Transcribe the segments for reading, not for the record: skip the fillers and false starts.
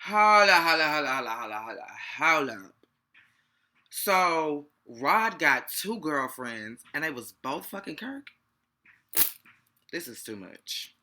Hold up, hold up, hold up, hold up, hold up, hold up, hold up. So Rod got two girlfriends, and they was both fucking Kirk. This is too much.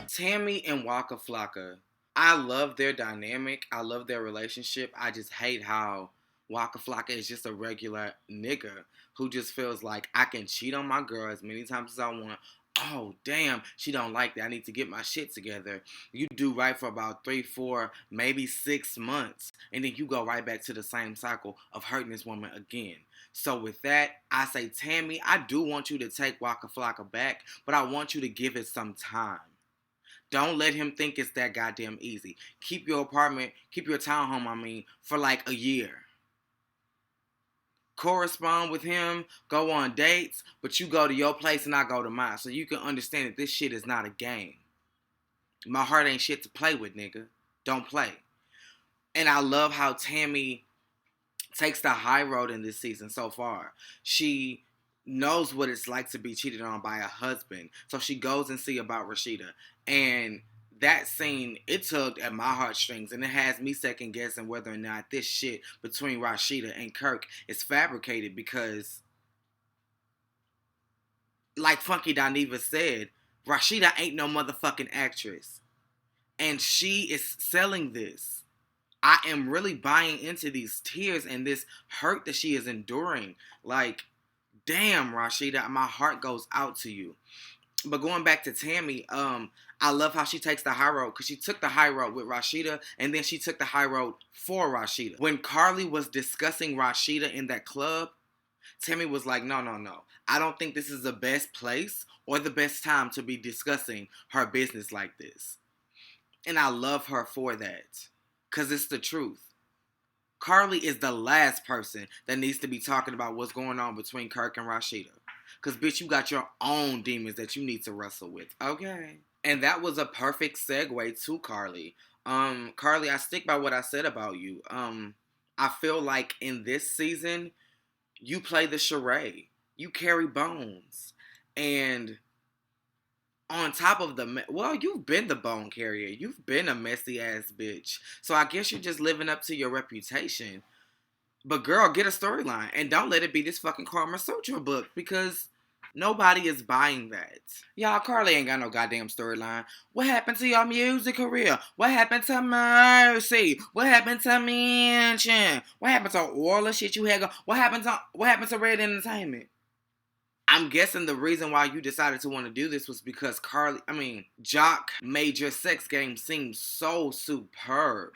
Tammy and Waka Flocka. I love their dynamic. I love their relationship. I just hate how Waka Flocka is just a regular nigga who just feels like I can cheat on my girl as many times as I want. Oh, damn, she don't like that. I need to get my shit together. You do right for about 3, 4, maybe 6 months. And then you go right back to the same cycle of hurting this woman again. So with that, I say, Tammy, I do want you to take Waka Flocka back, but I want you to give it some time. Don't let him think it's that goddamn easy. Keep your apartment, keep your townhome, for like a year. Correspond with him, go on dates, but you go to your place and I go to mine. So you can understand that this shit is not a game. My heart ain't shit to play with, nigga. Don't play. And I love how Tammy takes the high road in this season so far. She knows what it's like to be cheated on by a husband. So she goes and see about Rashida. And that scene, it tugged at my heartstrings. And it has me second guessing whether or not this shit between Rashida and Kirk is fabricated. Because, like Funky Dineva said, Rashida ain't no motherfucking actress. And she is selling this. I am really buying into these tears and this hurt that she is enduring. Like, damn, Rashida, my heart goes out to you. But going back to Tammy, I love how she takes the high road because she took the high road with Rashida and then she took the high road for Rashida. When Carly was discussing Rashida in that club, Tammy was like, no. I don't think this is the best place or the best time to be discussing her business like this. And I love her for that. Because it's the truth. Carly is the last person that needs to be talking about what's going on between Kirk and Rashida. Because, bitch, you got your own demons that you need to wrestle with. Okay. And that was a perfect segue to Carly. Carly, I stick by what I said about you. I feel like in this season, you play the charade. You carry bones. And on top of you've been the bone carrier. You've been a messy ass bitch. So I guess you're just living up to your reputation. But girl, get a storyline. And don't let it be this fucking Karma Sutra book. Because nobody is buying that. Y'all, Carly ain't got no goddamn storyline. What happened to your music career? What happened to Mercy? What happened to Mention? What happened to all the shit you had going? What happened to Red Entertainment? I'm guessing the reason why you decided to want to do this was because Jock made your sex game seem so superb.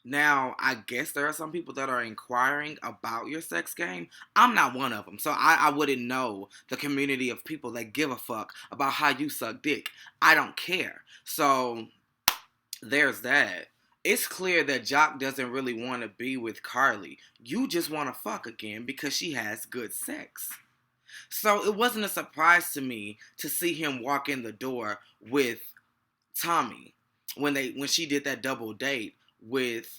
Now, I guess there are some people that are inquiring about your sex game. I'm not one of them, so I wouldn't know the community of people that give a fuck about how you suck dick. I don't care. So, there's that. It's clear that Jock doesn't really want to be with Carly. You just want to fuck again because she has good sex. So it wasn't a surprise to me to see him walk in the door with Tommy when she did that double date with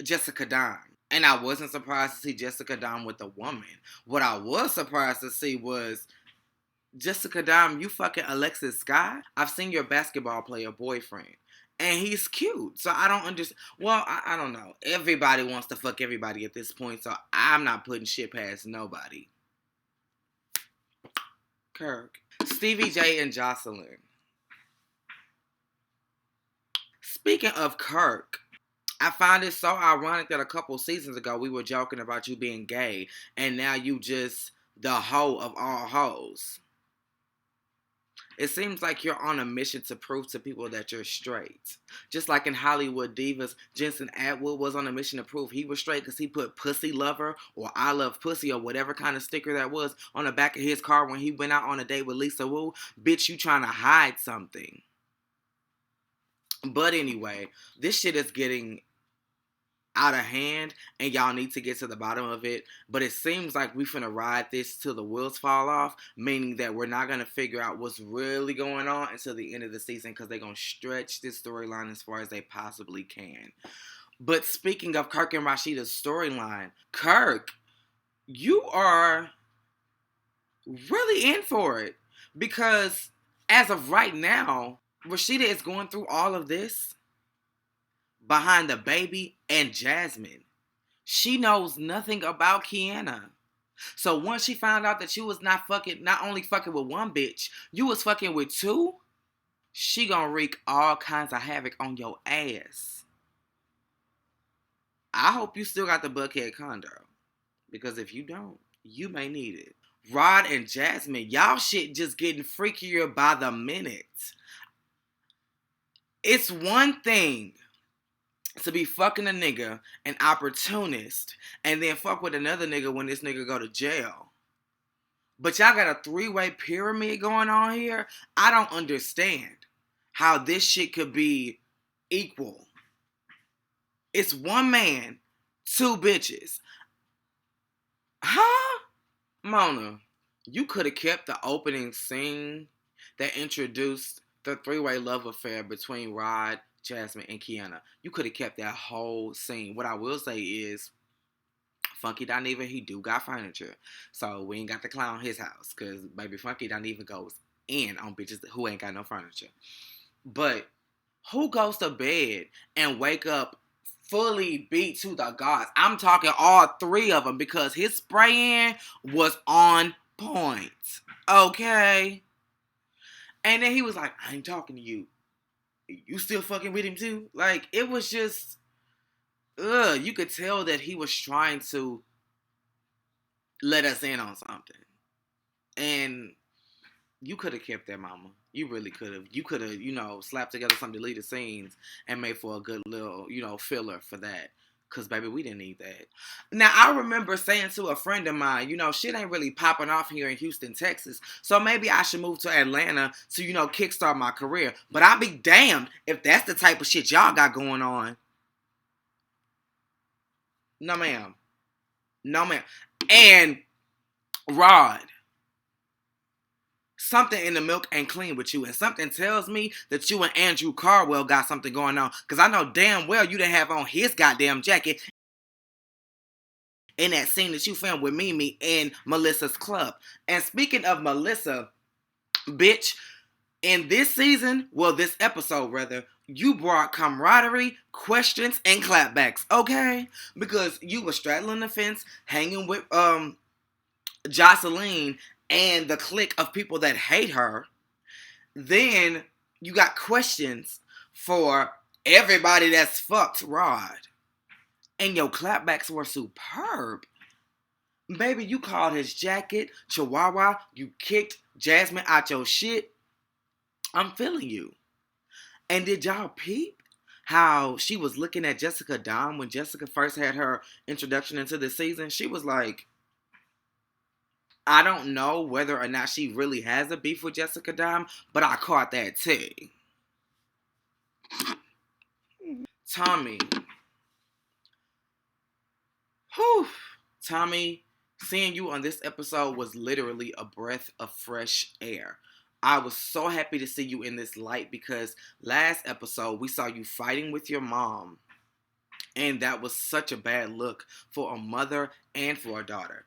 Jessica Dime. And I wasn't surprised to see Jessica Dime with a woman. What I was surprised to see was, Jessica Dime, you fucking Alexis Sky? I've seen your basketball player boyfriend. And he's cute. So I don't understand. Well, I don't know. Everybody wants to fuck everybody at this point. So I'm not putting shit past nobody. Kirk. Stevie J and Jocelyn. Speaking of Kirk, I find it so ironic that a couple seasons ago we were joking about you being gay, and now you just the hoe of all hoes. It seems like you're on a mission to prove to people that you're straight. Just like in Hollywood Divas, Jensen Atwood was on a mission to prove he was straight because he put pussy lover or I love pussy or whatever kind of sticker that was on the back of his car when he went out on a date with Lisa Wu. Bitch, you trying to hide something. But anyway, this shit is getting out of hand and y'all need to get to the bottom of it. But it seems like we finna ride this till the wheels fall off, meaning that we're not gonna figure out what's really going on until the end of the season because they're gonna stretch this storyline as far as they possibly can. But speaking of Kirk and Rashida's storyline, Kirk, you are really in for it. Because as of right now, Rashida is going through all of this behind the baby and Jasmine. She knows nothing about Kiana. So once she found out that you was not only fucking with one bitch, you was fucking with two, she gonna wreak all kinds of havoc on your ass. I hope you still got the Buckhead condo. Because if you don't, you may need it. Rod and Jasmine, y'all shit just getting freakier by the minute. It's one thing to be fucking a nigga, an opportunist, and then fuck with another nigga when this nigga go to jail. But y'all got a three-way pyramid going on here. I don't understand how this shit could be equal. It's one man, two bitches. Huh? Mona, you could have kept the opening scene that introduced the three-way love affair between Rod, Jasmine, and Kiana. You could have kept that whole scene. What I will say is, Funky Dineva, he do got furniture. So we ain't got to clown his house. Because, baby, Funky Dineva goes in on bitches who ain't got no furniture. But who goes to bed and wake up fully beat to the gods? I'm talking all three of them, because his spraying was on point. Okay? And then he was like, I ain't talking to you. You still fucking with him too? Like, it was just, you could tell that he was trying to let us in on something. And you could have kept that, mama. You really could have. You could have, slapped together some deleted scenes and made for a good little, filler for that. Because, baby, we didn't need that. Now, I remember saying to a friend of mine, shit ain't really popping off here in Houston, Texas. So maybe I should move to Atlanta to, kickstart my career. But I'll be damned if that's the type of shit y'all got going on. No, ma'am. No, ma'am. And Rod, something in the milk ain't clean with you. And something tells me that you and Andrew Carwell got something going on. Because I know damn well you didn't have on his goddamn jacket in that scene that you filmed with Mimi in Melissa's club. And speaking of Melissa, bitch, in this season, this episode rather, you brought camaraderie, questions, and clapbacks, okay? Because you were straddling the fence, hanging with Jocelyn and the clique of people that hate her. Then you got questions for everybody that's fucked Rod. And your clapbacks were superb. Baby, you called his jacket Chihuahua. You kicked Jasmine out your shit. I'm feeling you. And did y'all peep how she was looking at Jessica Dahn when Jessica first had her introduction into the season? She was like, I don't know whether or not she really has a beef with Jessica Dahn, but I caught that too. Tommy. Whew. Tommy, seeing you on this episode was literally a breath of fresh air. I was so happy to see you in this light because last episode we saw you fighting with your mom. And that was such a bad look for a mother and for a daughter.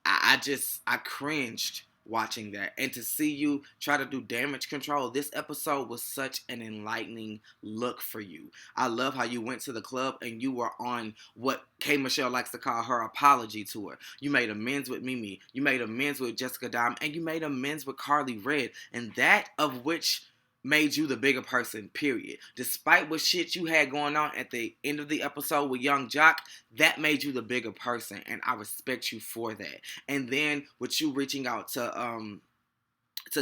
I cringed watching that. And to see you try to do damage control, this episode was such an enlightening look for you. I love how you went to the club and you were on what K. Michelle likes to call her apology tour. You made amends with Mimi. You made amends with Jessica Dahn. And you made amends with Carly Red. And that of which made you the bigger person, period. Despite what shit you had going on at the end of the episode with Young Jock, that made you the bigger person, and I respect you for that. And then with you reaching out to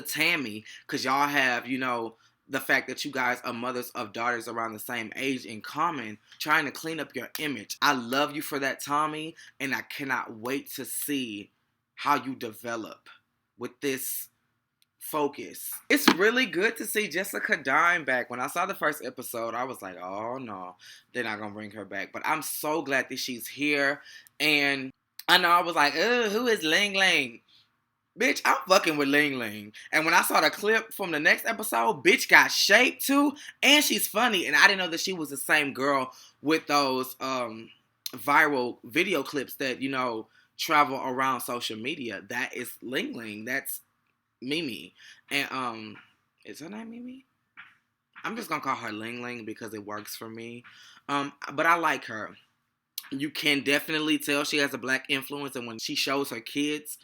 Tammy, because y'all have, the fact that you guys are mothers of daughters around the same age in common, trying to clean up your image. I love you for that, Tommy, and I cannot wait to see how you develop with this focus. It's really good to see Jessica Dahn back. When I saw the first episode, I was like, oh no, they're not gonna bring her back. But I'm so glad that she's here. And I know I was like, who is Ling Ling? Bitch, I'm fucking with Ling Ling. And when I saw the clip from the next episode, bitch got shaped too. And she's funny. And I didn't know that she was the same girl with those viral video clips that, travel around social media. That is Ling Ling. That's Mimi. And is her name Mimi? I'm just gonna call her Ling Ling because it works for me. But I like her. You can definitely tell she has a black influence, and when she shows her kids,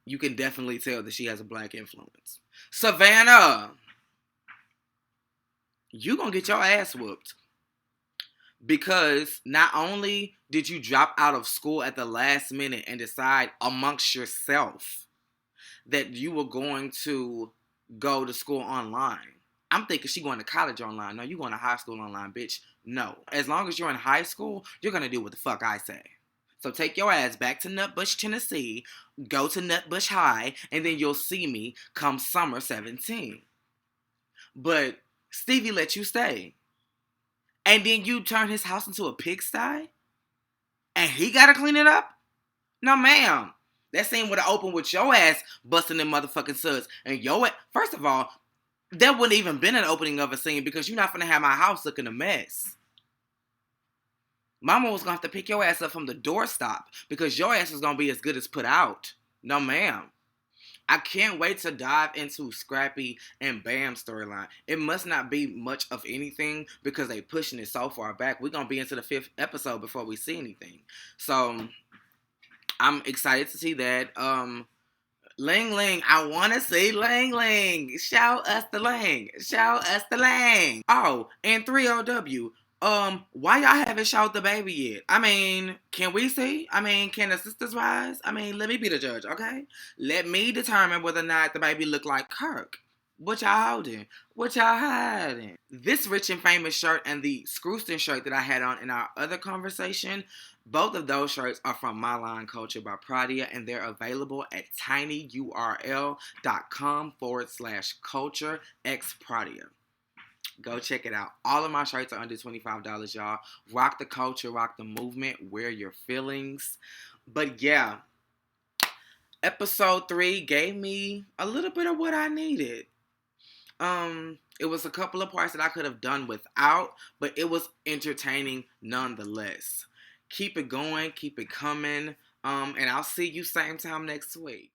you can definitely tell that she has a black influence. Savannah, you gonna get your ass whooped. Because not only did you drop out of school at the last minute and decide amongst yourself that you were going to go to school online. I'm thinking she going to college online. No, you going to high school online, bitch. No. As long as you're in high school, you're going to do what the fuck I say. So take your ass back to Nutbush, Tennessee, go to Nutbush High, and then you'll see me come summer 17. But Stevie let you stay. And then you turn his house into a pigsty? And he got to clean it up? No, ma'am. That scene would have opened with your ass busting them motherfucking suds. And first of all, there wouldn't even been an opening of a scene because you're not going to have my house looking a mess. Mama was going to have to pick your ass up from the doorstop because your ass was going to be as good as put out. No, ma'am. I can't wait to dive into Scrappy and Bam's storyline. It must not be much of anything because they pushing it so far back. We're going to be into the 5th episode before we see anything. So I'm excited to see that. Ling Ling, I want to see Ling Ling. Show us the Ling. Show us the Ling. Oh, and 3LW. Why y'all haven't showed the baby yet? I mean, can we see? I mean, can the sisters rise? I mean, let me be the judge, okay? Let me determine whether or not the baby look like Kirk. What y'all holding? What y'all hiding? This Rich and Famous shirt and the Scrooston shirt that I had on in our other conversation, both of those shirts are from My Line Culture by Pradia, and they're available at tinyurl.com/culture_x-Pradia. Go check it out. All of my shirts are under $25, y'all. Rock the culture, rock the movement, wear your feelings. But yeah, episode 3 gave me a little bit of what I needed. It was a couple of parts that I could have done without, but it was entertaining nonetheless. Keep it going, keep it coming, and I'll see you same time next week.